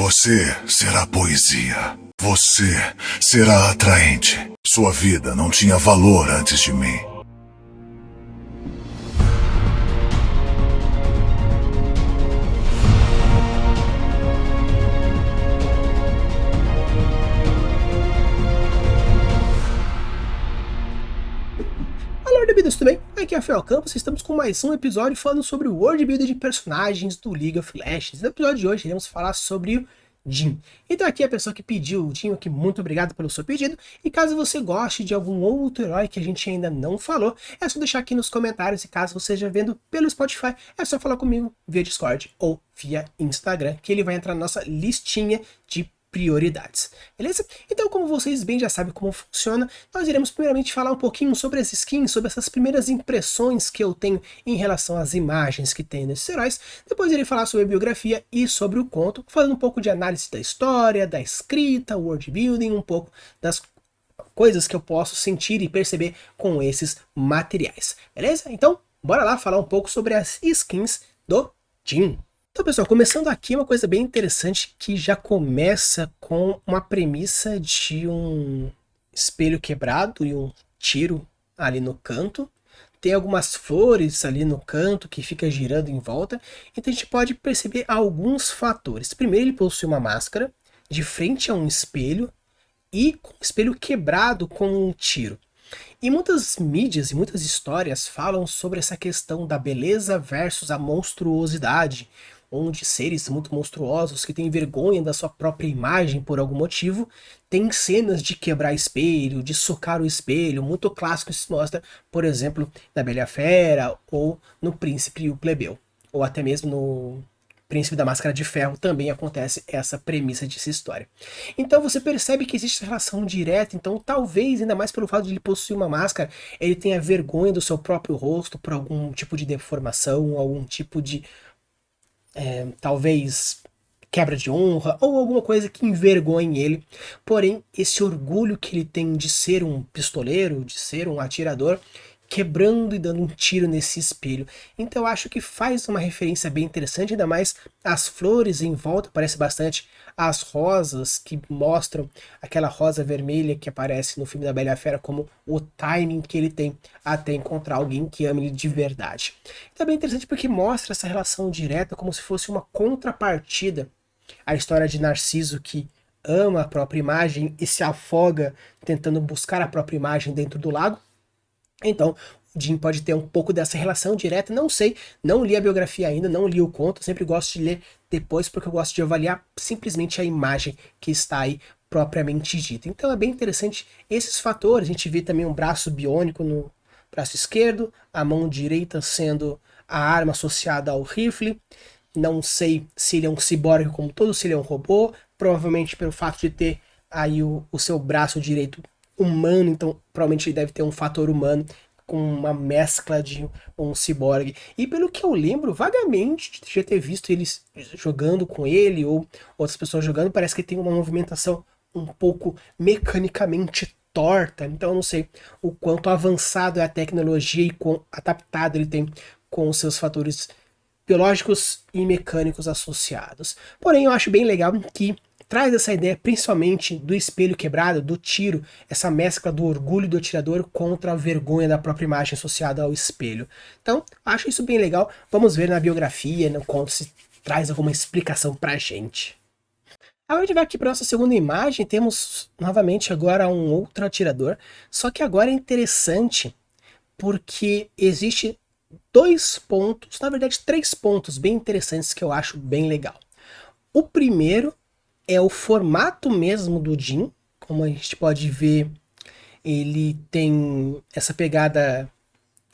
Você será poesia. Você será atraente. Sua vida não tinha valor antes de mim. Olá, World tudo bem? Aqui é Rafael Campos, estamos com mais um episódio falando sobre o World Builder de personagens do League of Legends. No episódio de hoje iremos falar sobre o Jhin. Então aqui a pessoa que pediu o Jhin, aqui, muito obrigado pelo seu pedido. E caso você goste de algum outro herói que a gente ainda não falou, é só deixar aqui nos comentários. E caso você esteja vendo pelo Spotify, é só falar comigo via Discord ou via Instagram, que ele vai entrar na nossa listinha de prioridades, beleza? Então, como vocês bem já sabem como funciona, nós iremos primeiramente falar um pouquinho sobre as skins, sobre essas primeiras impressões que eu tenho em relação às imagens que tem nesses heróis. Depois irei falar sobre a biografia e sobre o conto, fazendo um pouco de análise da história, da escrita, world building, um pouco das coisas que eu posso sentir e perceber com esses materiais, beleza? Então, bora lá falar um pouco sobre as skins do Jhin. Então, pessoal, começando aqui uma coisa bem interessante que já começa com uma premissa de um espelho quebrado e um tiro ali no canto. Tem algumas flores ali no canto que fica girando em volta. Então a gente pode perceber alguns fatores. Primeiro, ele possui uma máscara de frente a um espelho e com o espelho quebrado com um tiro. E muitas mídias e muitas histórias falam sobre essa questão da beleza versus a monstruosidade, onde seres muito monstruosos que têm vergonha da sua própria imagem por algum motivo, tem cenas de quebrar espelho, de socar o espelho, muito clássico se mostra, por exemplo, na Bela e a Fera, ou no Príncipe e o Plebeu, ou até mesmo no Príncipe da Máscara de Ferro também acontece essa premissa dessa história. Então você percebe que existe essa relação direta, então talvez, ainda mais pelo fato de ele possuir uma máscara, ele tenha vergonha do seu próprio rosto por algum tipo de deformação, algum tipo de talvez quebra de honra ou alguma coisa que envergonhe ele. Porém, esse orgulho que ele tem de ser um pistoleiro, de ser um atirador, quebrando e dando um tiro nesse espelho. Então eu acho que faz uma referência bem interessante, ainda mais as flores em volta, parece bastante as rosas que mostram aquela rosa vermelha que aparece no filme da Bela e a Fera como o timing que ele tem até encontrar alguém que ame ele de verdade. Então é bem interessante porque mostra essa relação direta como se fosse uma contrapartida à história de Narciso que ama a própria imagem e se afoga tentando buscar a própria imagem dentro do lago. Então, o Jhin pode ter um pouco dessa relação direta, não sei, não li a biografia ainda, não li o conto, sempre gosto de ler depois porque eu gosto de avaliar simplesmente a imagem que está aí propriamente dita. Então é bem interessante esses fatores, a gente vê também um braço biônico no braço esquerdo, a mão direita sendo a arma associada ao rifle, não sei se ele é um ciborgue como todo, se ele é um robô, provavelmente pelo fato de ter aí o seu braço direito humano, então provavelmente ele deve ter um fator humano com uma mescla de um ciborgue. E pelo que eu lembro, vagamente de já ter visto eles jogando com ele ou outras pessoas jogando, parece que tem uma movimentação um pouco mecanicamente torta, então eu não sei o quanto avançado é a tecnologia e quão adaptado ele tem com os seus fatores biológicos e mecânicos associados. Porém, eu acho bem legal que traz essa ideia principalmente do espelho quebrado, do tiro, essa mescla do orgulho do atirador contra a vergonha da própria imagem associada ao espelho. Então, acho isso bem legal. Vamos ver na biografia, no conto, se traz alguma explicação pra gente. Agora a gente vai aqui para nossa segunda imagem, temos novamente agora um outro atirador, só que agora é interessante porque existe dois pontos, na verdade 3 pontos bem interessantes que eu acho bem legal. O primeiro é o formato mesmo do Jhin, como a gente pode ver, ele tem essa pegada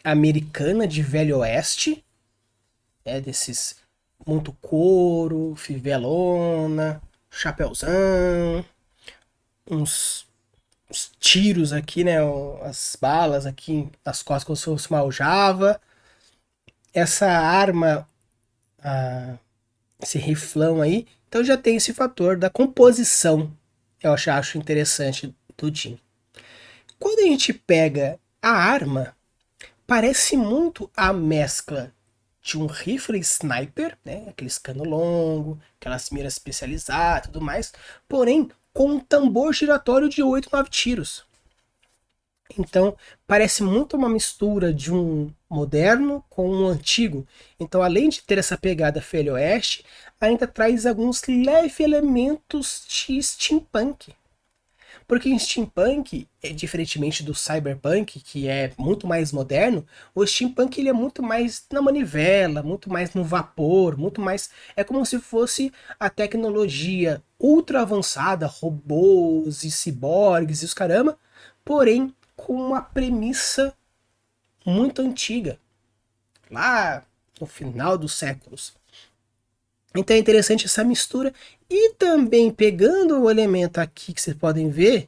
americana de Velho Oeste, desses muito couro, fivelona, chapeuzão, uns tiros aqui, né, as balas aqui nas costas como se fosse uma aljava. Essa arma, esse riflão aí, então já tem esse fator da composição, eu acho interessante do Jhin. Quando a gente pega a arma, parece muito a mescla de um rifle sniper, né, aqueles cano longo, aquelas miras especializadas e tudo mais, porém com um tambor giratório de 8, 9 tiros. Então, parece muito uma mistura de um moderno com um antigo. Então, além de ter essa pegada Velho Oeste, ainda traz alguns leves elementos de steampunk. Porque em steampunk, diferentemente do cyberpunk, que é muito mais moderno, o steampunk ele é muito mais na manivela, muito mais no vapor, muito mais... É como se fosse a tecnologia ultra avançada, robôs e ciborgues e os caramba, porém com uma premissa muito antiga, lá no final dos séculos. Então é interessante essa mistura. E também pegando o elemento aqui que vocês podem ver,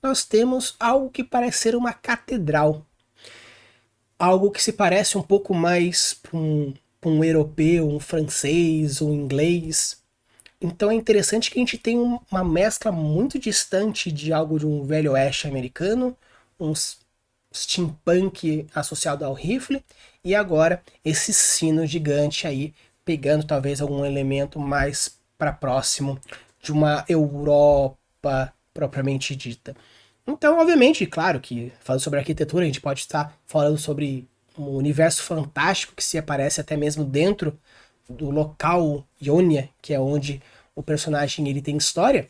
nós temos algo que parece ser uma catedral. Algo que se parece um pouco mais para um europeu, um francês, um inglês. Então é interessante que a gente tem uma mescla muito distante de algo de um velho oeste americano, um steampunk associado ao rifle, e agora esse sino gigante aí, pegando talvez algum elemento mais para próximo de uma Europa propriamente dita. Então, obviamente, claro que falando sobre arquitetura, a gente pode estar falando sobre um universo fantástico que se aparece até mesmo dentro do local Ionia, que é onde o personagem ele tem história.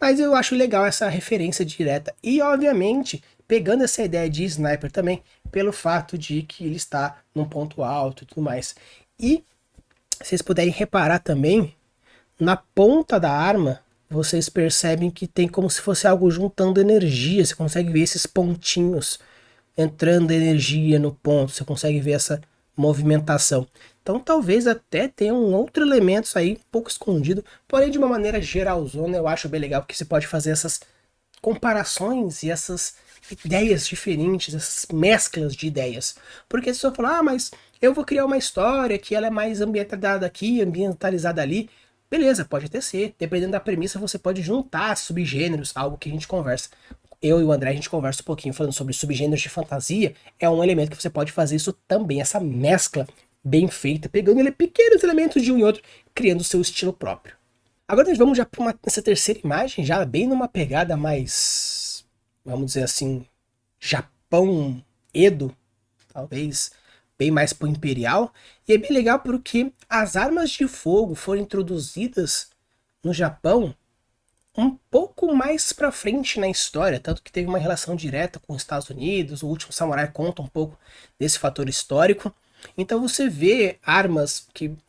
Mas eu acho legal essa referência direta. E, obviamente, pegando essa ideia de sniper também, pelo fato de que ele está num ponto alto e tudo mais. E, se vocês puderem reparar também, na ponta da arma, vocês percebem que tem como se fosse algo juntando energia. Você consegue ver esses pontinhos entrando energia no ponto. Você consegue ver essa movimentação. Então talvez até tenha um outro elemento aí, um pouco escondido. Porém, de uma maneira geralzona, eu acho bem legal, porque você pode fazer essas comparações e essas ideias diferentes, essas mesclas de ideias. Porque se você falar, mas eu vou criar uma história que ela é mais ambientada aqui, ambientalizada ali. Beleza, pode até ser. Dependendo da premissa, você pode juntar subgêneros, algo que a gente conversa. Eu e o André, a gente conversa um pouquinho falando sobre subgêneros de fantasia. É um elemento que você pode fazer isso também, essa mescla bem feita, pegando pequenos elementos de um e outro, criando o seu estilo próprio. Agora nós vamos já para essa terceira imagem, já bem numa pegada mais, vamos dizer assim, Japão, Edo, talvez bem mais pro imperial, e é bem legal porque as armas de fogo foram introduzidas no Japão um pouco mais pra frente na história, tanto que teve uma relação direta com os Estados Unidos. O Último Samurai conta um pouco desse fator histórico. Então você vê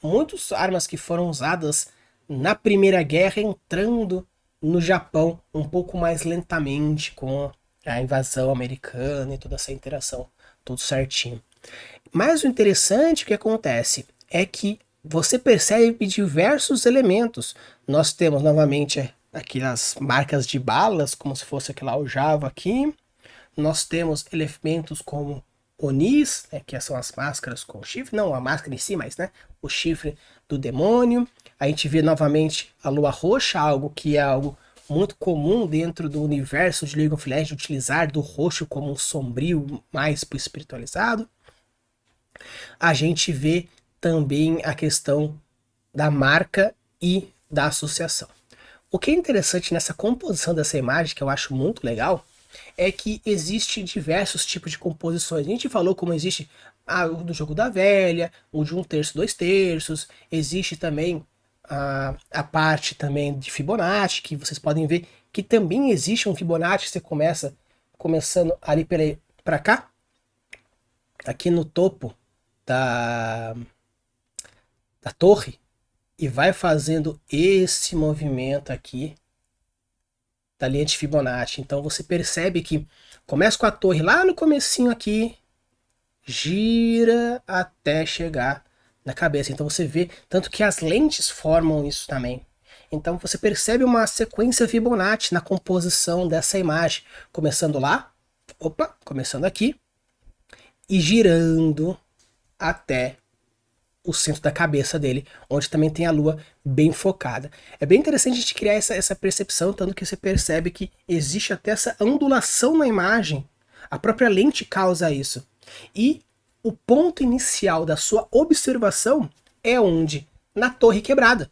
muitas armas que foram usadas na Primeira Guerra entrando no Japão um pouco mais lentamente com a invasão americana e toda essa interação, tudo certinho. Mas o interessante que acontece é que você percebe diversos elementos. Nós temos novamente aquelas marcas de balas, como se fosse aquela aljava aqui. Nós temos elementos como Onis, né, que são as máscaras com chifre, não a máscara em si, mas né, o chifre do demônio. A gente vê novamente a lua roxa, algo que é algo muito comum dentro do universo de League of Legends, utilizar do roxo como um sombrio mais pro espiritualizado. A gente vê também a questão da marca e da associação. O que é interessante nessa composição dessa imagem, que eu acho muito legal, é que existe diversos tipos de composições. A gente falou como existe o do jogo da velha, o de 1/3, 2/3, existe também a parte também de Fibonacci, que vocês podem ver que também existe um Fibonacci. Você começando ali para cá, aqui no topo da torre, e vai fazendo esse movimento aqui da linha de Fibonacci. Então você percebe que começa com a torre lá no comecinho aqui, gira até chegar na cabeça. Então você vê, tanto que as lentes formam isso também. Então você percebe uma sequência Fibonacci na composição dessa imagem, começando lá, começando aqui, e girando até o centro da cabeça dele, onde também tem a lua bem focada. É bem interessante a gente criar essa percepção, tanto que você percebe que existe até essa ondulação na imagem. A própria lente causa isso. E o ponto inicial da sua observação é onde? Na torre quebrada.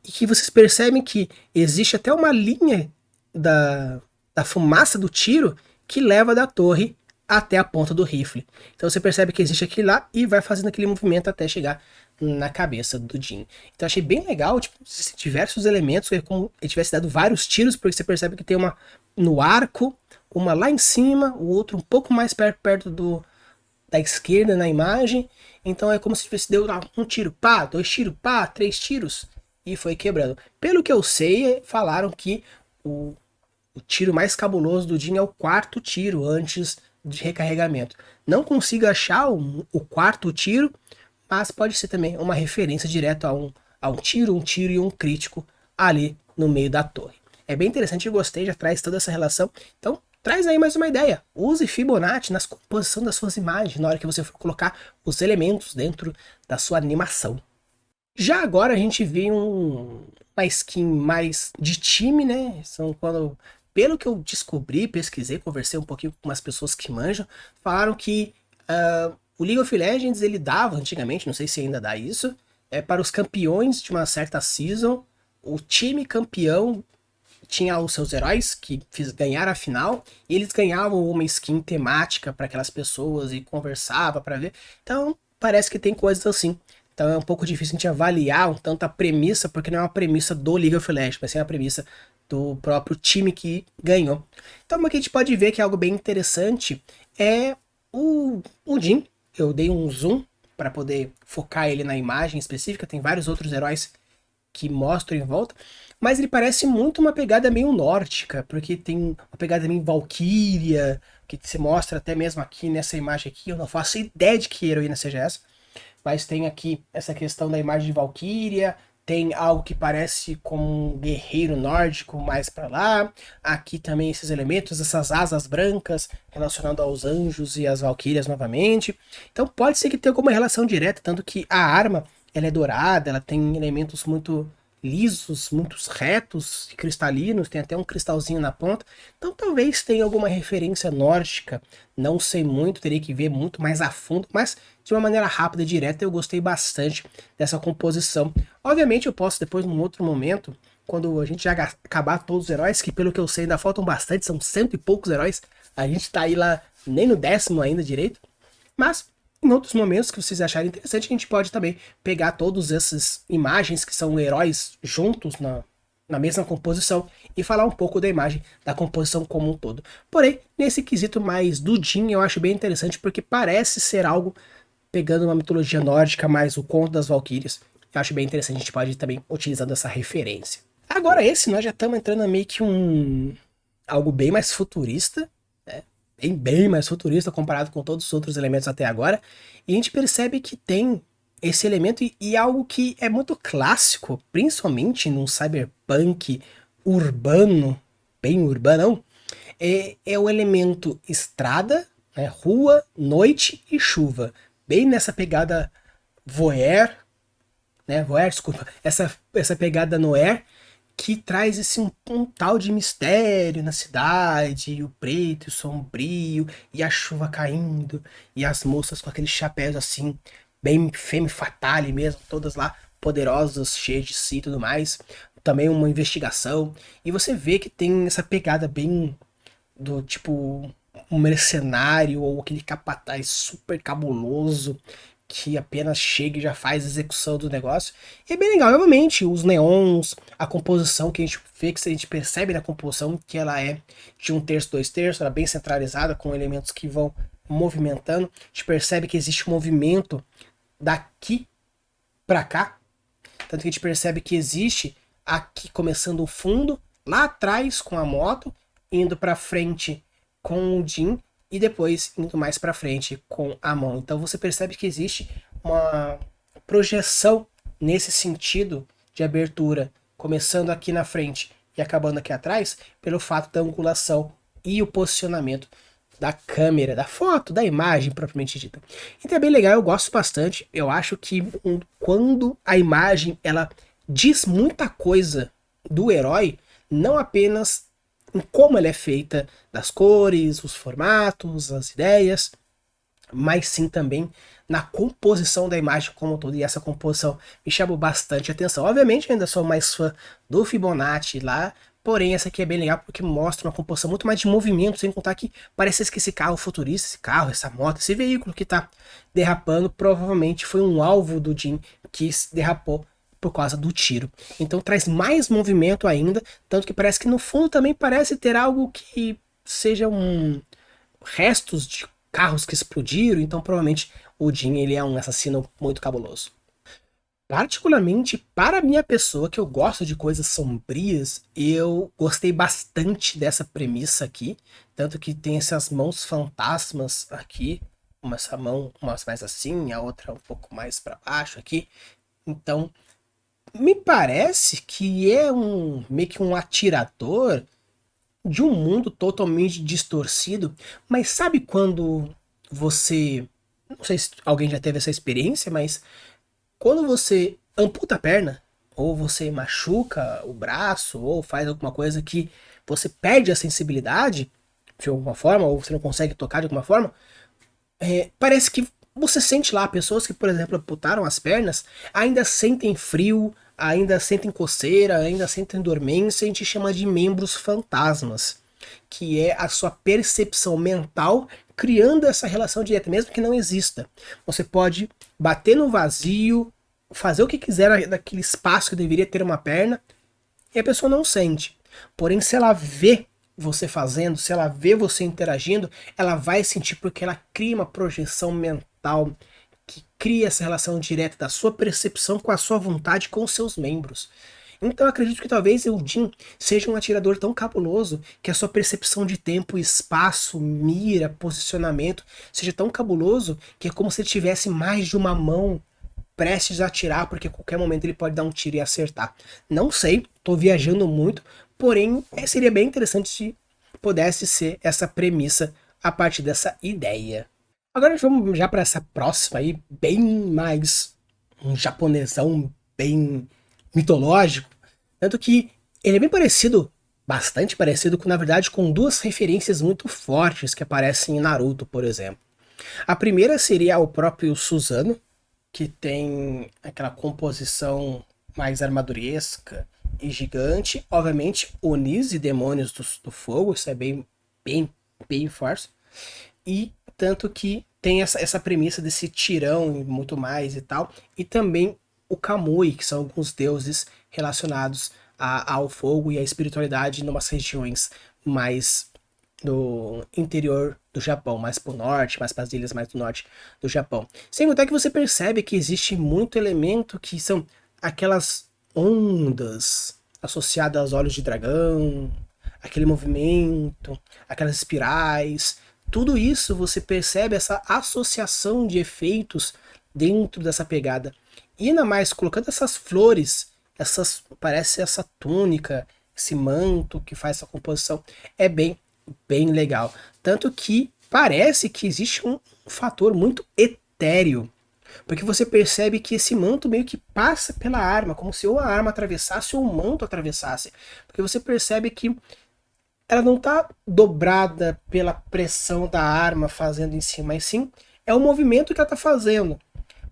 E que vocês percebem que existe até uma linha da fumaça do tiro que leva da torre até a ponta do rifle. Então você percebe que existe aquilo lá e vai fazendo aquele movimento até chegar na cabeça do Jin. Então achei bem legal, tipo, diversos elementos, é como ele tivesse dado vários tiros, porque você percebe que tem uma no arco, uma lá em cima, o outro um pouco mais perto da esquerda na imagem. Então é como se tivesse deu um tiro, pá, 2 tiros, pá, 3 tiros, e foi quebrando. Pelo que eu sei, falaram que o tiro mais cabuloso do Jin é o 4º tiro antes de recarregamento. Não consigo achar o 4º tiro, mas pode ser também uma referência direta a um tiro e um crítico ali no meio da torre. É bem interessante, eu gostei, já traz toda essa relação. Então, traz aí mais uma ideia. Use Fibonacci nas composição das suas imagens, na hora que você for colocar os elementos dentro da sua animação. Já agora a gente vê uma skin mais de time, né? São quando, pelo que eu descobri, pesquisei, conversei um pouquinho com umas pessoas que manjam, falaram que o League of Legends ele dava antigamente, não sei se ainda dá isso, para os campeões de uma certa season, o time campeão tinha os seus heróis que ganharam a final e eles ganhavam uma skin temática para aquelas pessoas e conversava para ver. Então parece que tem coisas assim. Então é um pouco difícil a gente avaliar um tanto a premissa, porque não é uma premissa do League of Legends, mas sim uma premissa do próprio time que ganhou. Então o que a gente pode ver que é algo bem interessante é o Jin. Eu dei um zoom para poder focar ele na imagem específica, tem vários outros heróis que mostram em volta, mas ele parece muito uma pegada meio nórdica, porque tem uma pegada meio Valkyria, que se mostra até mesmo aqui nessa imagem aqui, eu não faço ideia de que heroína seja essa, mas tem aqui essa questão da imagem de Valkyria, tem algo que parece como um guerreiro nórdico mais para lá, aqui também esses elementos, essas asas brancas relacionado aos anjos e às valquírias novamente. Então pode ser que tenha alguma relação direta, tanto que a arma ela é dourada, ela tem elementos muito lisos, muito retos e cristalinos, tem até um cristalzinho na ponta, então talvez tenha alguma referência nórdica, não sei muito, teria que ver muito mais a fundo, mas de uma maneira rápida e direta eu gostei bastante dessa composição. Obviamente eu posso depois num outro momento, quando a gente já acabar todos os heróis, que pelo que eu sei ainda faltam bastante, são 100 e poucos heróis, a gente tá aí lá nem no 10º ainda direito, mas em outros momentos que vocês acharem interessante, a gente pode também pegar todas essas imagens que são heróis juntos na mesma composição e falar um pouco da imagem, da composição como um todo. Porém, nesse quesito mais do Jin, eu acho bem interessante porque parece ser algo pegando uma mitologia nórdica, mais o conto das Valquírias. Eu acho bem interessante, a gente pode ir também utilizando essa referência. Agora nós já estamos entrando meio que algo bem mais futurista, né? Bem mais futurista comparado com todos os outros elementos até agora, e a gente percebe que tem esse elemento e algo que é muito clássico, principalmente num cyberpunk urbano, bem urbanão, é o elemento estrada, né, rua, noite e chuva, bem nessa pegada voyeur, né, voyeur, desculpa, essa pegada noir, que traz um tal de mistério na cidade, e o preto, e o sombrio, e a chuva caindo, e as moças com aqueles chapéus assim, bem femme fatale mesmo, todas lá poderosas, cheias de si e tudo mais. Também uma investigação, e você vê que tem essa pegada bem do tipo um mercenário ou aquele capataz super cabuloso que apenas chega e já faz a execução do negócio. E é bem legal, obviamente, os neons, a composição que a gente vê, que a gente percebe na composição que ela é de 1/3, 2/3, ela é bem centralizada, com elementos que vão movimentando. A gente percebe que existe um movimento daqui para cá, tanto que a gente percebe que existe aqui começando o fundo, lá atrás com a moto, indo para frente com o Jin, e depois indo mais para frente com a mão. Então você percebe que existe uma projeção nesse sentido de abertura, começando aqui na frente e acabando aqui atrás, pelo fato da angulação e o posicionamento da câmera, da foto, da imagem propriamente dita. Então é bem legal, eu gosto bastante. Eu acho que quando a imagem ela diz muita coisa do herói, não apenas em como ela é feita, das cores, os formatos, as ideias, mas sim também na composição da imagem como um todo, e essa composição me chamou bastante atenção. Obviamente ainda sou mais fã do Fibonacci lá, porém essa aqui é bem legal porque mostra uma composição muito mais de movimento, sem contar que parece que esse carro futurista, esse carro, essa moto, esse veículo que tá derrapando, provavelmente foi um alvo do Jim que derrapou por causa do tiro. Então traz mais movimento ainda, tanto que parece que no fundo também parece ter algo que seja restos de carros que explodiram, então provavelmente o Jim ele é um assassino muito cabuloso. Particularmente para a minha pessoa, que eu gosto de coisas sombrias, eu gostei bastante dessa premissa aqui, tanto que tem essas mãos fantasmas aqui, essa mão mais assim, a outra um pouco mais para baixo aqui, então me parece que é meio que um atirador de um mundo totalmente distorcido, mas sabe quando você, não sei se alguém já teve essa experiência, mas quando você amputa a perna, ou você machuca o braço, ou faz alguma coisa que você perde a sensibilidade de alguma forma, ou você não consegue tocar de alguma forma, parece que você sente lá pessoas que, por exemplo, amputaram as pernas, ainda sentem frio, ainda sentem coceira, ainda sentem dormência, a gente chama de membros fantasmas, que é a sua percepção mental criando essa relação direta, mesmo que não exista. Você pode bater no vazio, fazer o que quiser naquele espaço que deveria ter uma perna, e a pessoa não sente. Porém, se ela vê você fazendo, se ela vê você interagindo, ela vai sentir porque ela cria uma projeção mental que cria essa relação direta da sua percepção com a sua vontade com os seus membros. Então eu acredito que talvez o Jim seja um atirador tão cabuloso que a sua percepção de tempo, espaço, mira, posicionamento seja tão cabuloso que é como se ele tivesse mais de uma mão prestes a atirar, porque a qualquer momento ele pode dar um tiro e acertar. Não sei, tô viajando muito, porém seria bem interessante se pudesse ser essa premissa a partir dessa ideia. Agora vamos já para essa próxima aí, bem mais um japonesão bem mitológico, tanto que ele é bem parecido, bastante parecido com, na verdade, com duas referências muito fortes que aparecem em Naruto, por exemplo. A primeira seria o próprio Susanoo, que tem aquela composição mais armaduresca e gigante, obviamente Onis e demônios do fogo, isso é bem forte, e tanto que tem essa premissa desse tirão e muito mais e tal, e também o Kamui, que são alguns deuses relacionados ao fogo e à espiritualidade em umas regiões mais do interior do Japão, mais pro norte, mais para as ilhas mais do norte do Japão. Sem contar que você percebe que existe muito elemento que são aquelas ondas associadas aos olhos de dragão, aquele movimento, aquelas espirais, tudo isso você percebe essa associação de efeitos dentro dessa pegada. E ainda mais colocando essas flores, parece essa túnica, esse manto que faz essa composição, é bem legal. Tanto que parece que existe um fator muito etéreo, porque você percebe que esse manto meio que passa pela arma, como se ou a arma atravessasse ou o manto atravessasse, porque você percebe que ela não está dobrada pela pressão da arma fazendo em cima, mas sim é o movimento que ela está fazendo,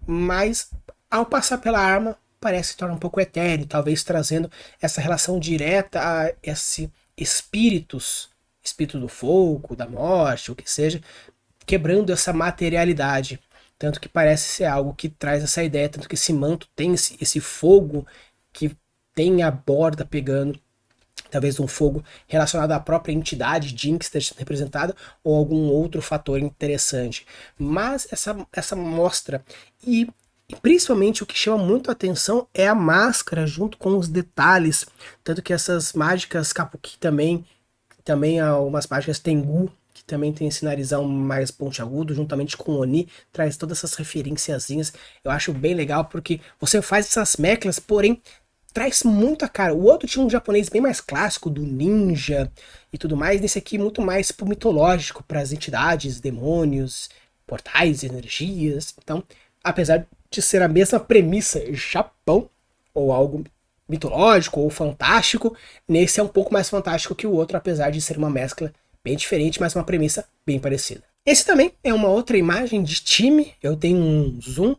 mas ao passar pela arma parece se tornar um pouco etéreo, talvez trazendo essa relação direta a esse espírito do fogo, da morte, o que seja, quebrando essa materialidade. Tanto que parece ser algo que traz essa ideia, tanto que esse manto tem esse fogo que tem a borda pegando, talvez um fogo relacionado à própria entidade Jin que esteja representada, ou algum outro fator interessante. Mas essa mostra, e principalmente o que chama muito a atenção é a máscara junto com os detalhes, tanto que essas mágicas Kabuki também há umas mágicas Tengu, que também tem esse narizão mais pontiagudo, juntamente com o Oni, traz todas essas referenciazinhas. Eu acho bem legal, porque você faz essas mesclas, porém, traz muito a cara. O outro tinha um japonês bem mais clássico, do ninja e tudo mais, nesse aqui muito mais pro mitológico, para as entidades, demônios, portais, energias. Então, apesar de ser a mesma premissa Japão, ou algo mitológico ou fantástico, nesse é um pouco mais fantástico que o outro, apesar de ser uma mescla bem diferente, mas uma premissa bem parecida. Esse também é uma outra imagem de time. Eu tenho um zoom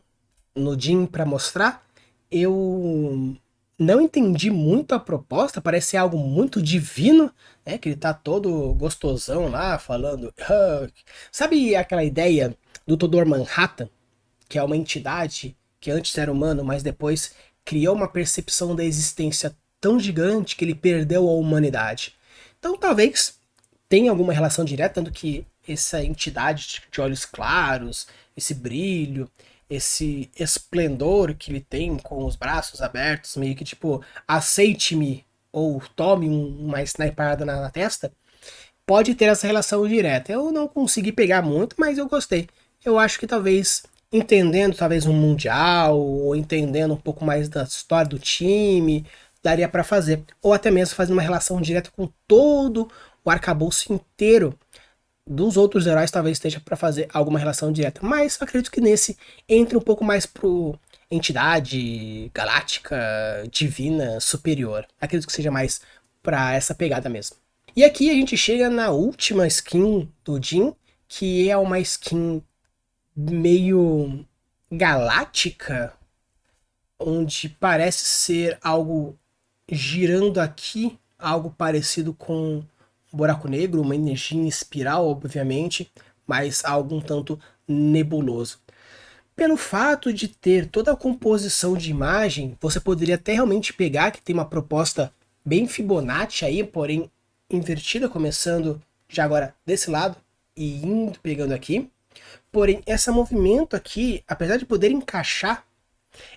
no Jin para mostrar. Eu não entendi muito a proposta, parece ser algo muito divino, né? Que ele tá todo gostosão lá, falando. Sabe aquela ideia do Dr. Manhattan, que é uma entidade que antes era humano, mas depois criou uma percepção da existência tão gigante que ele perdeu a humanidade. Então talvez tenha alguma relação direta, tanto que essa entidade de olhos claros, esse brilho, esse esplendor que ele tem com os braços abertos, meio que tipo, aceite-me ou tome uma snipada na testa, pode ter essa relação direta. Eu não consegui pegar muito, mas eu gostei. Eu acho que talvez entendendo talvez um mundial ou entendendo um pouco mais da história do time, daria para fazer, ou até mesmo fazer uma relação direta com todo o arcabouço inteiro dos outros heróis, talvez esteja para fazer alguma relação direta, mas acredito que nesse entre um pouco mais pro entidade galáctica, divina, superior. Acredito que seja mais para essa pegada mesmo. E aqui a gente chega na última skin do Jin, que é uma skin meio galáctica, onde parece ser algo girando aqui, algo parecido com um buraco negro, uma energia em espiral, obviamente, mas algo um tanto nebuloso. Pelo fato de ter toda a composição de imagem, você poderia até realmente pegar que tem uma proposta bem Fibonacci aí, porém invertida, começando já agora desse lado e indo pegando aqui. Porém, esse movimento aqui, apesar de poder encaixar,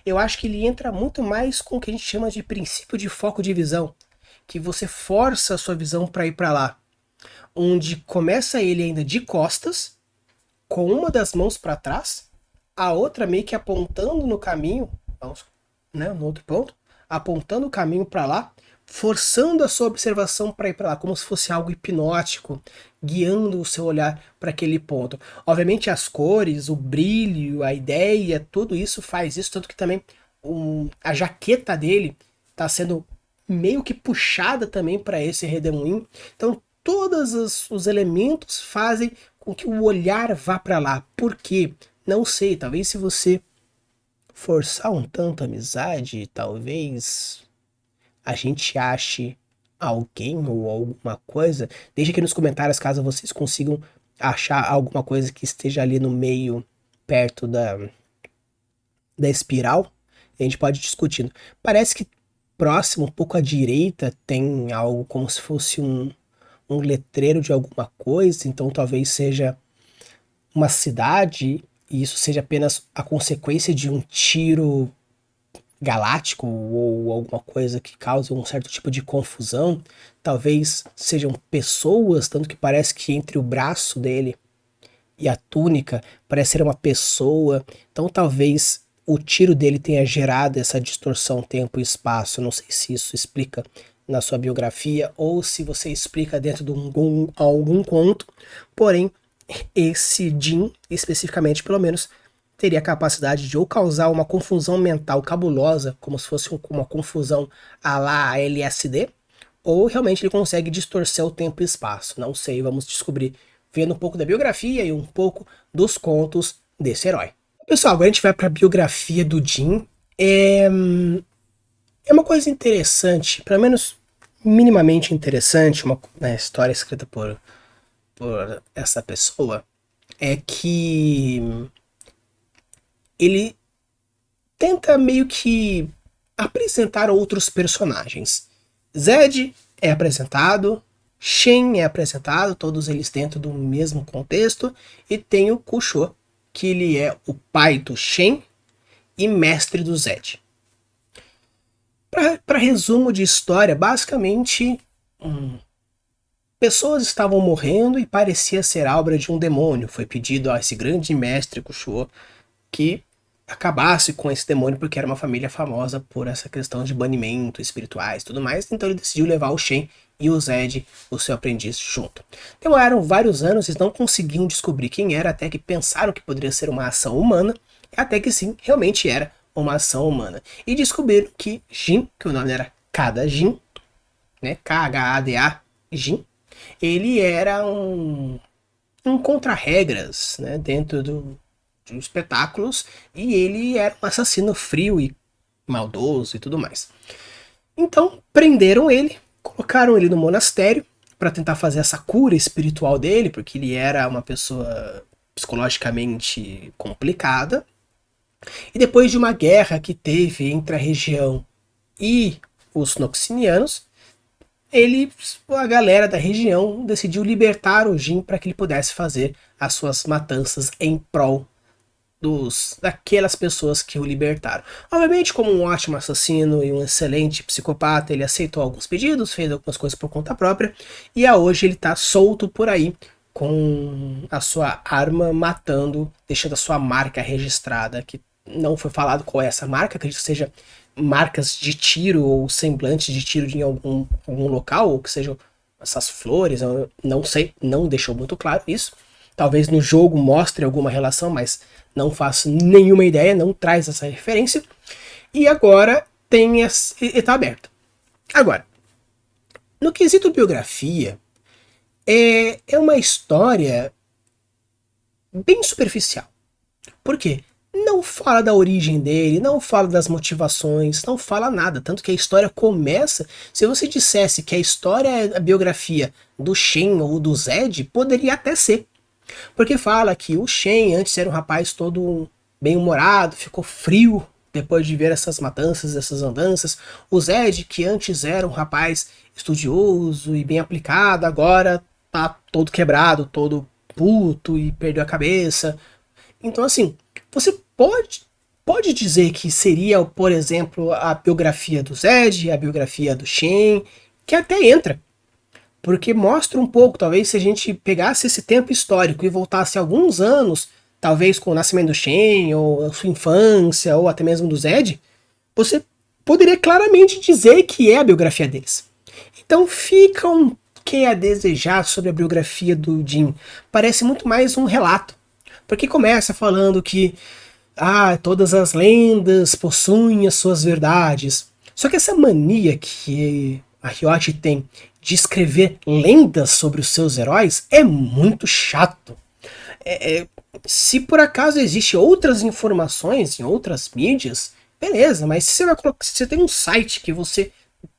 eu acho que ele entra muito mais com o que a gente chama de princípio de foco de visão, que você força a sua visão para ir para lá, onde começa ele ainda de costas, com uma das mãos para trás, a outra meio que apontando no caminho, vamos, né, no outro ponto, apontando o caminho para lá, forçando a sua observação para ir para lá, como se fosse algo hipnótico, guiando o seu olhar para aquele ponto. Obviamente as cores, o brilho, a ideia, tudo isso faz isso, tanto que também a jaqueta dele está sendo meio que puxada também para esse redemoinho. Então todos os elementos fazem com que o olhar vá para lá. Por quê? Não sei, talvez se você forçar um tanto a amizade, talvez a gente ache alguém ou alguma coisa. Deixa aqui nos comentários caso vocês consigam achar alguma coisa que esteja ali no meio, perto da espiral. A gente pode ir discutindo. Parece que próximo, um pouco à direita, tem algo como se fosse um letreiro de alguma coisa, então talvez seja uma cidade e isso seja apenas a consequência de um tiro galáctico ou alguma coisa que cause um certo tipo de confusão. Talvez sejam pessoas, tanto que parece que entre o braço dele e a túnica parece ser uma pessoa. Então talvez o tiro dele tenha gerado essa distorção tempo e espaço. Não sei se isso explica na sua biografia ou se você explica dentro de algum conto. Porém, esse Jin, especificamente, pelo menos, teria a capacidade de ou causar uma confusão mental cabulosa, como se fosse uma confusão à la LSD, ou realmente ele consegue distorcer o tempo e espaço. Não sei, vamos descobrir vendo um pouco da biografia e um pouco dos contos desse herói. Pessoal, agora a gente vai para a biografia do Jin. É uma coisa interessante, pelo menos minimamente interessante, uma história escrita por essa pessoa, é que ele tenta meio que apresentar outros personagens. Zed é apresentado, Shen é apresentado, todos eles dentro do mesmo contexto, e tem o Kusho, que ele é o pai do Shen e mestre do Zed. Para resumo de história, basicamente, pessoas estavam morrendo e parecia ser obra de um demônio. Foi pedido a esse grande mestre Kusho que acabasse com esse demônio, porque era uma família famosa por essa questão de banimento, espirituais e tudo mais. Então ele decidiu levar o Shen e o Zed, o seu aprendiz, junto. Demoraram vários anos, eles não conseguiam descobrir quem era, até que pensaram que poderia ser uma ação humana, até que sim, realmente era uma ação humana. E descobriram que Jin, que o nome era Kada Jin, né, Khada Jin, ele era um um contra-regras, né, dentro de espetáculos, e ele era um assassino frio e maldoso e tudo mais. Então prenderam ele, colocaram ele no monastério para tentar fazer essa cura espiritual dele, porque ele era uma pessoa psicologicamente complicada. E depois de uma guerra que teve entre a região e os noxinianos, a galera da região decidiu libertar o Jin para que ele pudesse fazer as suas matanças em prol daquelas pessoas que o libertaram. Obviamente, como um ótimo assassino e um excelente psicopata, ele aceitou alguns pedidos, fez algumas coisas por conta própria, e hoje ele está solto por aí com a sua arma matando, deixando a sua marca registrada, que não foi falado qual é essa marca, acredito que seja marcas de tiro ou semblantes de tiro em algum local, ou que sejam essas flores, eu não sei, não deixou muito claro isso. Talvez no jogo mostre alguma relação, mas não faço nenhuma ideia, não traz essa referência. E agora está aberto. Agora, no quesito biografia, é uma história bem superficial. Por quê? Não fala da origem dele, não fala das motivações, não fala nada. Tanto que a história começa, se você dissesse que a história é a biografia do Shen ou do Zed, poderia até ser. Porque fala que o Shen antes era um rapaz todo bem-humorado, ficou frio depois de ver essas matanças, essas andanças. O Zed, que antes era um rapaz estudioso e bem aplicado, agora tá todo quebrado, todo puto e perdeu a cabeça. Então assim, você pode dizer que seria, por exemplo, a biografia do Zed, a biografia do Shen, que até entra. Porque mostra um pouco, talvez se a gente pegasse esse tempo histórico e voltasse alguns anos, talvez com o nascimento do Shen, ou a sua infância, ou até mesmo do Zed, você poderia claramente dizer que é a biografia deles. Então fica um que a desejar sobre a biografia do Jin. Parece muito mais um relato. Porque começa falando que todas as lendas possuem as suas verdades. Só que essa mania que a Riot tem de escrever lendas sobre os seus heróis é muito chato. Se por acaso existem outras informações em outras mídias, beleza, mas se você tem um site que você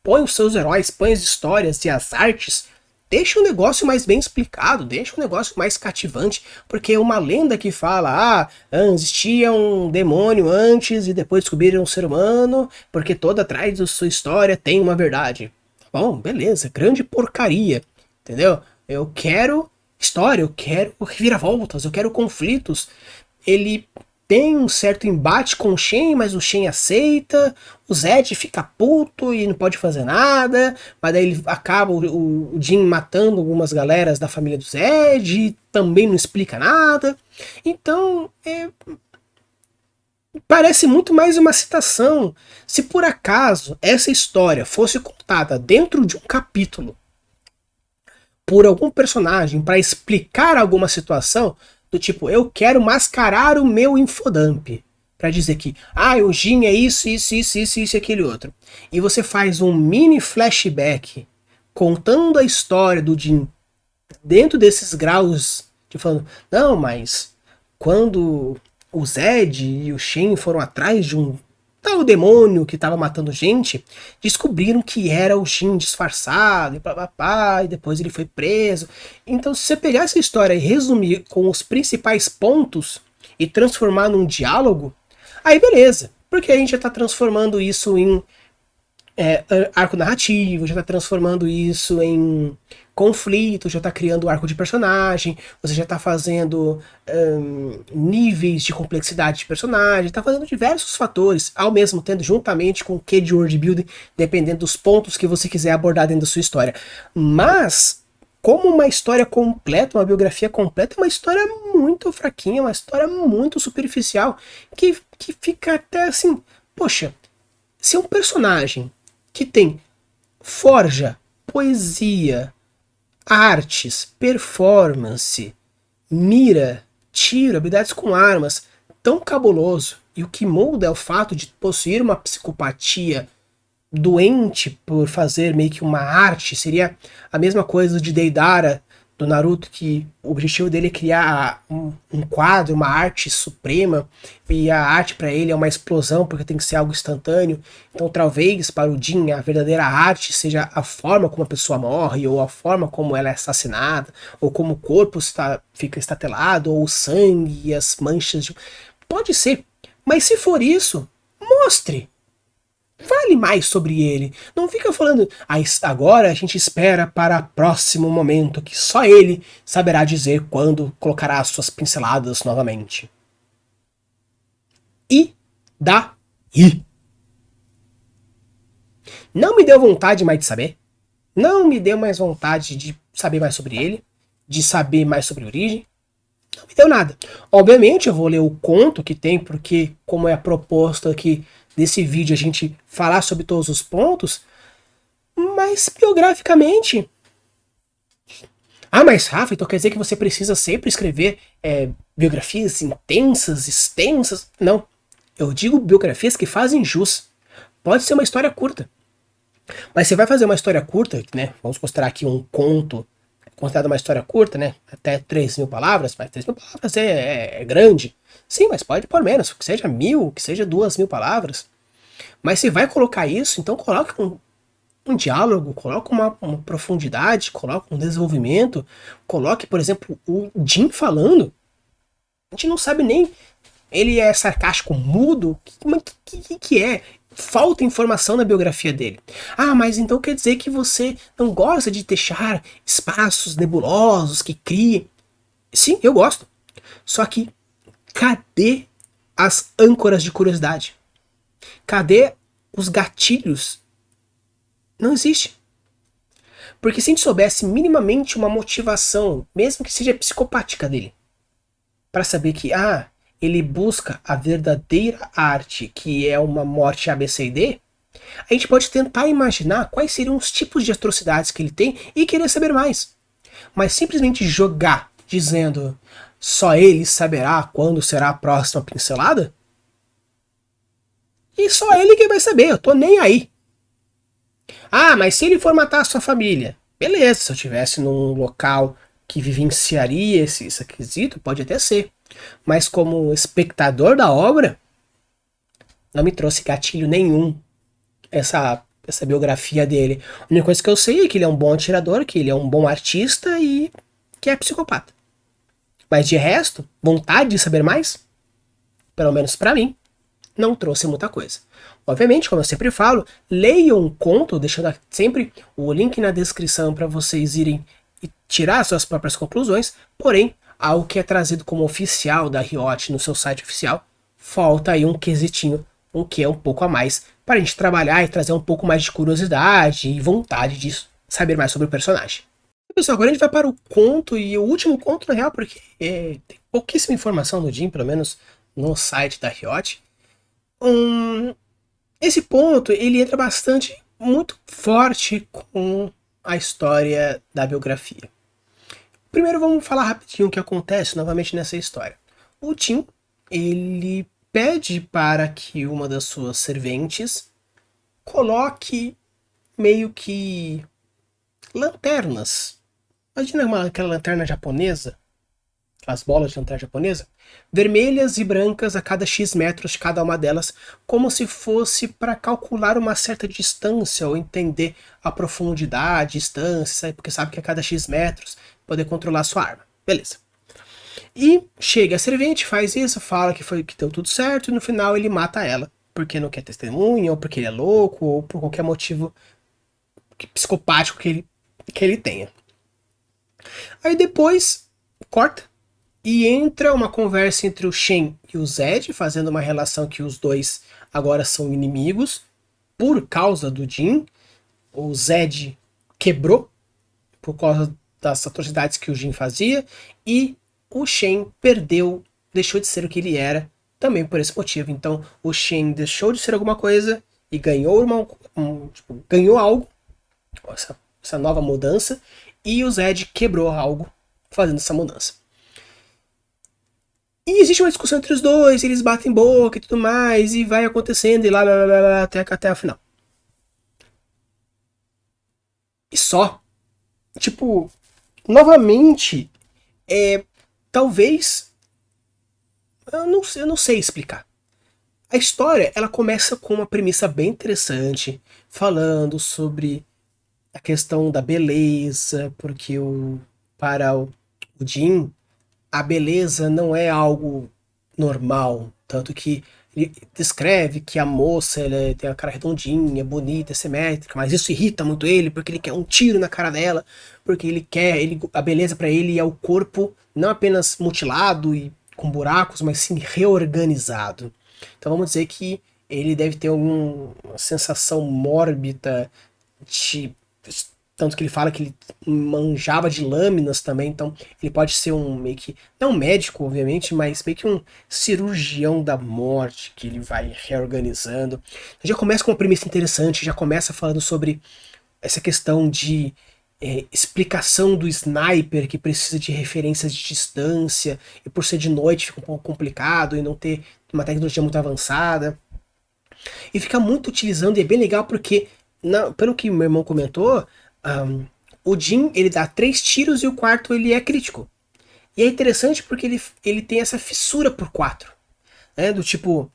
põe os seus heróis, põe as histórias e as artes, deixa o negócio mais bem explicado, deixa o negócio mais cativante, porque uma lenda que fala, existia um demônio antes e depois descobriram um ser humano, porque toda atrás da sua história tem uma verdade. Bom, beleza, grande porcaria, entendeu? Eu quero história, eu quero reviravoltas, eu quero conflitos. Ele tem um certo embate com o Shen, mas o Shen aceita, o Zed fica puto e não pode fazer nada, mas daí ele acaba o Jin matando algumas galeras da família do Zed, e também não explica nada. Então, parece muito mais uma citação. Se por acaso essa história fosse contada dentro de um capítulo por algum personagem para explicar alguma situação, do tipo, eu quero mascarar o meu infodump, para dizer que, o Jin é isso, isso, aquele outro. E você faz um mini flashback contando a história do Jin dentro desses graus, de falando, não, mas quando o Zed e o Shen foram atrás de um tal demônio que estava matando gente, descobriram que era o Jin disfarçado e papapá, e depois ele foi preso. Então, se você pegar essa história e resumir com os principais pontos e transformar num diálogo, aí beleza, porque a gente já está transformando isso em arco narrativo, já está transformando isso em conflito, já está criando arco de personagem, você já está fazendo níveis de complexidade de personagem, está fazendo diversos fatores, ao mesmo tempo, juntamente com o que de world building, dependendo dos pontos que você quiser abordar dentro da sua história. Mas, como uma história completa, uma biografia completa, é uma história muito fraquinha, uma história muito superficial, que fica até assim, poxa, se um personagem que tem forja, poesia, artes, performance, mira, tiro, habilidades com armas, tão cabuloso, e o que muda é o fato de possuir uma psicopatia doente por fazer meio que uma arte, seria a mesma coisa de Deidara do Naruto, que o objetivo dele é criar um quadro, uma arte suprema, e a arte para ele é uma explosão porque tem que ser algo instantâneo. Então talvez para o Jin a verdadeira arte seja a forma como a pessoa morre, ou a forma como ela é assassinada, ou como o corpo fica estatelado, ou o sangue e as manchas de... Pode ser, mas se for isso, mostre! Fale mais sobre ele. Não fica falando, agora a gente espera para o próximo momento que só ele saberá dizer quando colocará as suas pinceladas novamente. E daí? Não me deu vontade mais de saber. Não me deu mais vontade de saber mais sobre ele, de saber mais sobre a origem. Não me deu nada. Obviamente eu vou ler o conto que tem, porque como é a proposta aqui desse vídeo a gente falar sobre todos os pontos, mas biograficamente... Ah, mas Rafa, então quer dizer que você precisa sempre escrever biografias intensas, extensas? Não. Eu digo biografias que fazem jus. Pode ser uma história curta. Mas você vai fazer uma história curta, né? Vamos considerar aqui um conto, considerado uma história curta, né? Até 3.000 palavras, mas 3.000 palavras é grande. Sim, mas pode pôr menos, que seja 1.000, que seja 2.000 palavras. Mas se vai colocar isso, então coloque um diálogo, coloque uma profundidade, coloque um desenvolvimento, coloque, por exemplo, o Jin falando. A gente não sabe nem... Ele é sarcástico, mudo? Que é? Falta informação na biografia dele. Ah, mas então quer dizer que você não gosta de deixar espaços nebulosos que criem? Sim, eu gosto. Só que cadê as âncoras de curiosidade? Cadê os gatilhos? Não existe. Porque se a gente soubesse minimamente uma motivação, mesmo que seja psicopática dele, para saber que, ele busca a verdadeira arte, que é uma morte A, B, C e D, a gente pode tentar imaginar quais seriam os tipos de atrocidades que ele tem e querer saber mais. Mas simplesmente jogar dizendo só ele saberá quando será a próxima pincelada? E só ele que vai saber, eu tô nem aí. Ah, mas se ele for matar a sua família, beleza, se eu estivesse num local que vivenciaria esse quesito, pode até ser. Mas como espectador da obra, não me trouxe gatilho nenhum essa biografia dele. A única coisa que eu sei é que ele é um bom atirador, que ele é um bom artista e que é psicopata. Mas de resto, vontade de saber mais, pelo menos pra mim, não trouxe muita coisa. Obviamente, como eu sempre falo, leiam um conto, deixando sempre o link na descrição para vocês irem e tirar suas próprias conclusões, porém, algo que é trazido como oficial da Riot no seu site oficial, falta aí um quesitinho, um que é um pouco a mais, para a gente trabalhar e trazer um pouco mais de curiosidade e vontade de saber mais sobre o personagem. Pessoal, agora a gente vai para o conto, e o último conto, na real, porque tem pouquíssima informação do Jin, pelo menos no site da Riot. Esse ponto, ele entra muito forte com a história da biografia. Primeiro vamos falar rapidinho o que acontece novamente nessa história. O Jin, ele pede para que uma das suas serventes coloque meio que lanternas. Imagina aquela lanterna japonesa, as bolas de lanterna japonesa, vermelhas e brancas a cada X metros de cada uma delas, como se fosse para calcular uma certa distância ou entender a profundidade, distância, porque sabe que a cada X metros poder controlar sua arma. Beleza. E chega a servente, faz isso, fala que deu tudo certo, e no final ele mata ela, porque não quer testemunha, ou porque ele é louco, ou por qualquer motivo psicopático que ele tenha. Aí depois corta e entra uma conversa entre o Shen e o Zed, fazendo uma relação que os dois agora são inimigos por causa do Jin. O Zed quebrou por causa das atrocidades que o Jin fazia, e o Shen deixou de ser o que ele era também por esse motivo. Então o Shen deixou de ser alguma coisa e ganhou ganhou algo, essa nova mudança, e o Zed quebrou algo fazendo essa mudança. E existe uma discussão entre os dois, eles batem boca e tudo mais, e vai acontecendo e lá até a final. E só. Tipo, novamente, talvez, eu não sei explicar. A história, ela começa com uma premissa bem interessante, falando sobre a questão da beleza, porque para o Jin, a beleza não é algo normal, tanto que ele descreve que a moça ela tem a cara redondinha, bonita, simétrica, mas isso irrita muito ele, porque ele quer um tiro na cara dela, porque a beleza para ele é o corpo não apenas mutilado e com buracos, mas sim reorganizado. Então vamos dizer que ele deve ter alguma sensação mórbida de, tanto que ele fala que ele manjava de lâminas também, então ele pode ser meio que, não um médico, obviamente, mas meio que um cirurgião da morte, que ele vai reorganizando. Já começa com uma premissa interessante, já começa falando sobre essa questão de explicação do sniper, que precisa de referências de distância, e por ser de noite fica um pouco complicado, e não ter uma tecnologia muito avançada. E fica muito utilizando, e é bem legal porque, pelo que meu irmão comentou, o Jin, ele dá 3 tiros e o quarto ele é crítico. E é interessante porque ele tem essa fissura por 4. Né? Do tipo,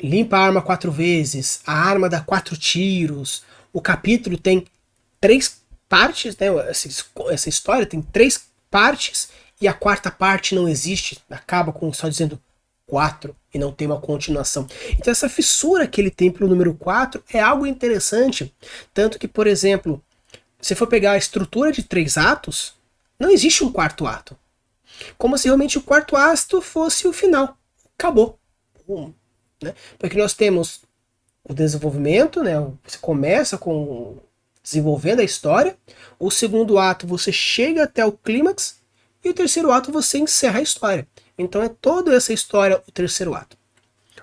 limpa a arma 4 vezes, a arma dá 4 tiros, o capítulo tem 3 partes, né? Essa história tem 3 partes e a quarta parte não existe, acaba com só dizendo 4 e não tem uma continuação. Então essa fissura que ele tem pelo número 4 é algo interessante, tanto que, por exemplo, se for pegar a estrutura de 3 atos, não existe um quarto ato. Como se realmente o quarto ato fosse o final. Acabou. Né? Porque nós temos o desenvolvimento, né? Você começa com desenvolvendo a história, o segundo ato você chega até o clímax e o terceiro ato você encerra a história. Então é toda essa história o terceiro ato.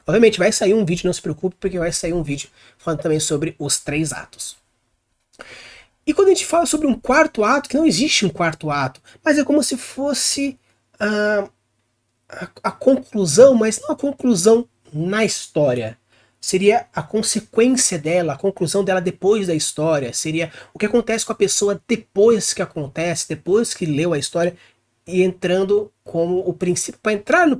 Obviamente vai sair um vídeo, não se preocupe, porque vai sair um vídeo falando também sobre os 3 atos. E quando a gente fala sobre um quarto ato, que não existe um quarto ato, mas é como se fosse a conclusão, mas não a conclusão na história. Seria a consequência dela, a conclusão dela depois da história. Seria o que acontece com a pessoa depois que acontece, depois que leu a história, e entrando como o princípio para entrar no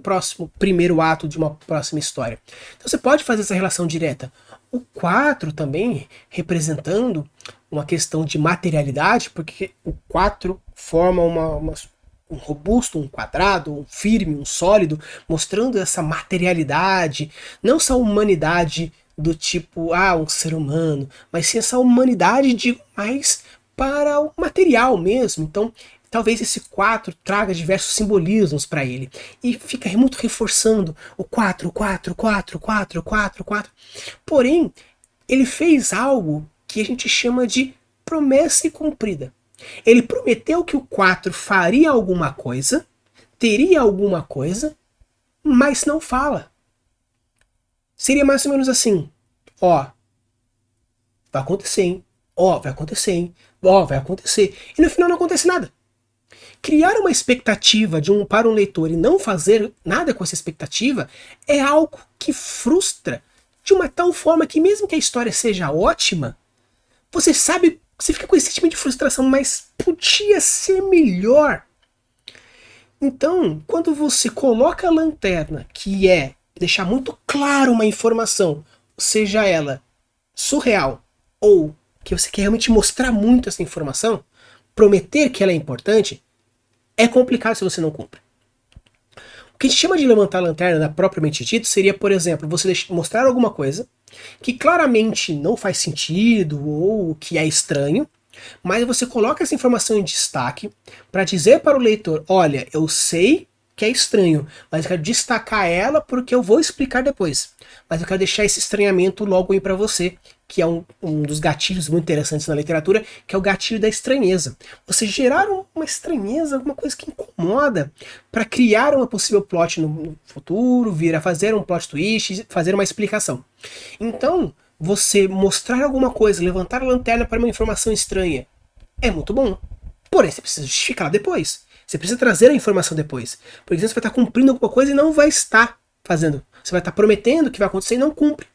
primeiro ato de uma próxima história. Então você pode fazer essa relação direta. O 4 também representando uma questão de materialidade, porque o 4 forma um robusto, um quadrado, um firme, um sólido, mostrando essa materialidade, não essa humanidade do tipo, um ser humano, mas sim essa humanidade, digo, mais para o material mesmo. Então, talvez esse 4 traga diversos simbolismos para ele. E fica muito reforçando o 4, 4, 4, 4, 4, 4. Porém, ele fez algo que a gente chama de promessa cumprida. Ele prometeu que o 4 faria alguma coisa, teria alguma coisa, mas não fala. Seria mais ou menos assim: vai acontecer, hein? Vai acontecer, hein? Vai acontecer. E no final não acontece nada. Criar uma expectativa para um leitor e não fazer nada com essa expectativa é algo que frustra de uma tal forma que, mesmo que a história seja ótima, você sabe, você fica com esse sentimento de frustração, mas podia ser melhor. Então, quando você coloca a lanterna, que é deixar muito claro uma informação, seja ela surreal ou que você quer realmente mostrar muito essa informação, prometer que ela é importante, é complicado se você não cumpre. O que a gente chama de levantar a lanterna, propriamente dito, seria, por exemplo, você mostrar alguma coisa que claramente não faz sentido ou que é estranho, mas você coloca essa informação em destaque para dizer para o leitor: olha, eu sei que é estranho, mas eu quero destacar ela porque eu vou explicar depois. Mas eu quero deixar esse estranhamento logo aí para você, que é um dos gatilhos muito interessantes na literatura, que é o gatilho da estranheza. Você gerar uma estranheza, alguma coisa que incomoda, para criar uma possível plot no futuro, vir a fazer um plot twist, fazer uma explicação. Então, você mostrar alguma coisa, levantar a lanterna para uma informação estranha, é muito bom. Porém, você precisa justificar depois. Você precisa trazer a informação depois. Porque senão você vai estar cumprindo alguma coisa e não vai estar fazendo. Você vai estar prometendo que vai acontecer e não cumpre.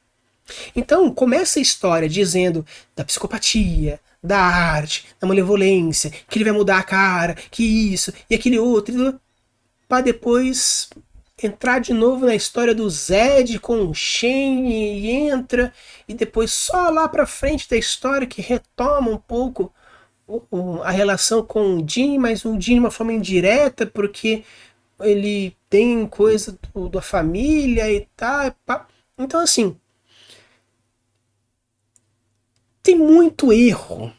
Então, começa a história dizendo da psicopatia, da arte, da malevolência, que ele vai mudar a cara, que isso, e aquele outro, pra depois entrar de novo na história do Zed com o Shane e entra, e depois só lá pra frente da história que retoma um pouco a relação com o Jim, mas o Jim de uma forma indireta, porque ele tem coisa da família e tal. Então assim, tem muito erro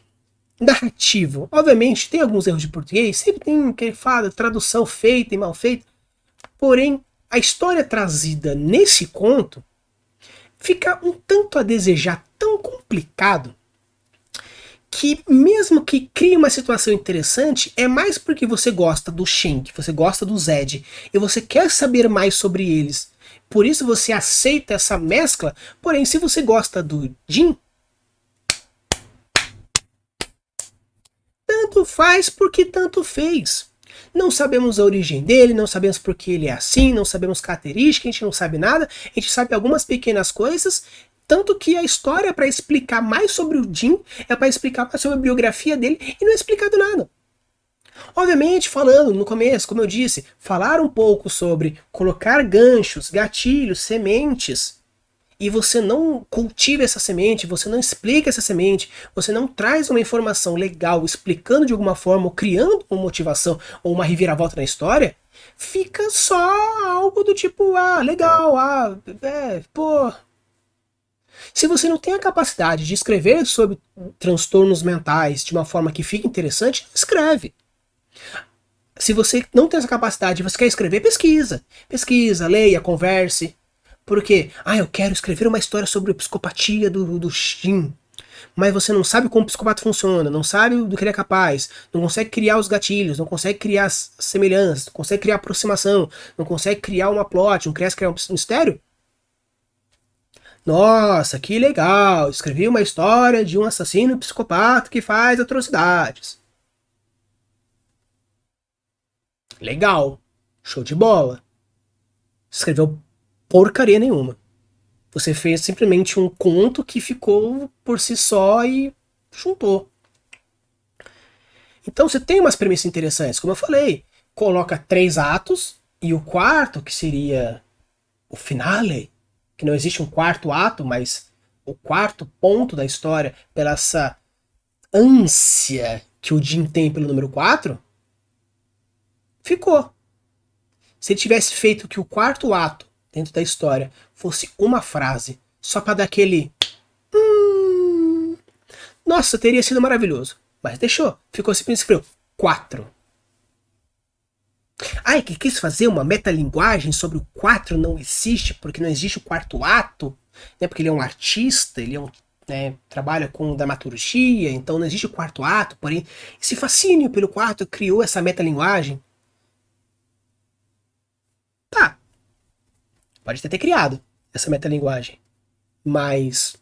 narrativo. Obviamente tem alguns erros de português, sempre tem aquele fala, tradução feita e mal feita, porém a história trazida nesse conto fica um tanto a desejar, tão complicado, que mesmo que crie uma situação interessante, é mais porque você gosta do Shank, você gosta do Zed, e você quer saber mais sobre eles. Por isso você aceita essa mescla, porém se você gosta do Jim, tanto faz porque tanto fez. Não sabemos a origem dele, não sabemos porque ele é assim, não sabemos características, a gente não sabe nada, a gente sabe algumas pequenas coisas, tanto que a história para explicar mais sobre o Jim é para explicar mais sobre a biografia dele e não é explicado nada. Obviamente, falando no começo, como eu disse, falar um pouco sobre colocar ganchos, gatilhos, sementes, e você não cultiva essa semente, você não explica essa semente, você não traz uma informação legal explicando de alguma forma, ou criando uma motivação ou uma reviravolta na história, fica só algo do tipo, legal, pô. Se você não tem a capacidade de escrever sobre transtornos mentais de uma forma que fique interessante, escreve. Se você não tem essa capacidade e você quer escrever, pesquisa. Pesquisa, leia, converse. Porque, eu quero escrever uma história sobre a psicopatia do Jim. Mas você não sabe como o psicopata funciona, não sabe do que ele é capaz, não consegue criar os gatilhos, não consegue criar semelhanças, não consegue criar aproximação, não consegue criar uma plot, não consegue criar um mistério. Nossa, que legal! Escrevi uma história de um assassino psicopata que faz atrocidades. Legal, show de bola. Escreveu porcaria nenhuma. Você fez simplesmente um conto que ficou por si só e juntou. Então você tem umas premissas interessantes, como eu falei. Coloca 3 atos e o quarto, que seria o finale, que não existe um quarto ato, mas o quarto ponto da história, pela essa ânsia que o Jim tem pelo número 4, ficou. Se ele tivesse feito que o quarto ato dentro da história fosse uma frase, só para dar aquele nossa, teria sido maravilhoso. Mas deixou, ficou simplesmente escreveu 4. Que quis fazer uma metalinguagem sobre o 4 não existe, porque não existe o quarto ato, né? Porque ele é um artista, ele é trabalha com dramaturgia, então não existe o quarto ato, porém esse fascínio pelo quarto criou essa metalinguagem. Tá, pode até ter criado essa metalinguagem, mas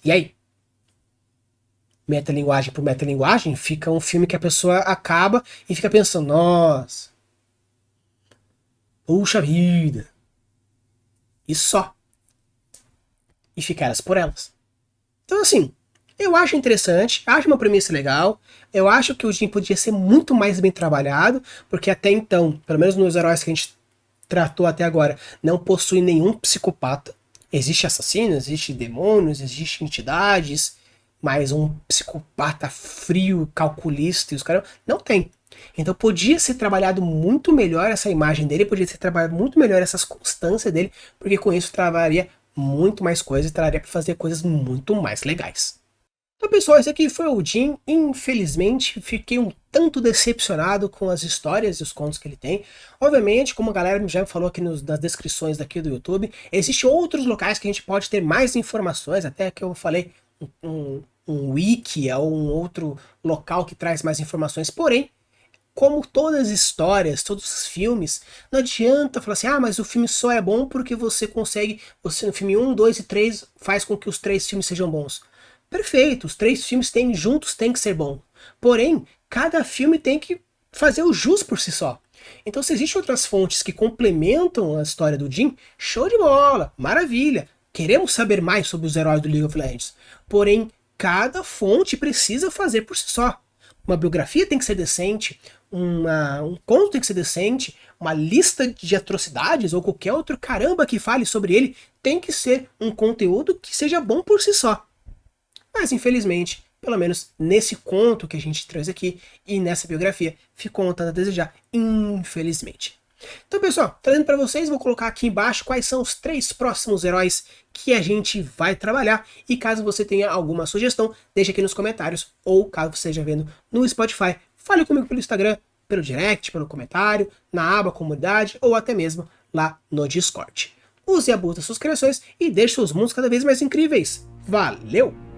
e aí? Metalinguagem por metalinguagem, fica um filme que a pessoa acaba e fica pensando, nossa, puxa vida, e só. E fica elas por elas. Então assim, eu acho interessante, acho uma premissa legal, eu acho que o Jim podia ser muito mais bem trabalhado, porque até então, pelo menos nos heróis que a gente tratou até agora, não possui nenhum psicopata. Existe assassino, existe demônios, existe entidades, mas um psicopata frio, calculista, e os caras não tem. Então podia ser trabalhado muito melhor essa imagem dele, podia ser trabalhado muito melhor essas constâncias dele, porque com isso trabalharia muito mais coisas e traria para fazer coisas muito mais legais. Então pessoal, esse aqui foi o Jim. Infelizmente fiquei um tanto decepcionado com as histórias e os contos que ele tem. Obviamente, como a galera já falou aqui nas descrições daqui do YouTube, existem outros locais que a gente pode ter mais informações, até que eu falei um wiki ou um outro local que traz mais informações, porém, como todas as histórias, todos os filmes, não adianta falar assim, mas o filme só é bom porque você consegue, você no filme 1, 2 e 3 faz com que os 3 filmes sejam bons. Perfeito, os 3 filmes juntos tem que ser bom. Porém, cada filme tem que fazer o jus por si só. Então se existem outras fontes que complementam a história do Jim, show de bola, maravilha. Queremos saber mais sobre os heróis do League of Legends. Porém, cada fonte precisa fazer por si só. Uma biografia tem que ser decente, um conto tem que ser decente, uma lista de atrocidades ou qualquer outro caramba que fale sobre ele tem que ser um conteúdo que seja bom por si só. Mas infelizmente, pelo menos nesse conto que a gente traz aqui e nessa biografia, ficou um tanto a desejar, infelizmente. Então, pessoal, trazendo para vocês, vou colocar aqui embaixo quais são os 3 próximos heróis que a gente vai trabalhar. E caso você tenha alguma sugestão, deixe aqui nos comentários. Ou caso você esteja vendo no Spotify, fale comigo pelo Instagram, pelo direct, pelo comentário, na aba comunidade ou até mesmo lá no Discord. Use e abuse das suas criações e deixe seus mundos cada vez mais incríveis. Valeu!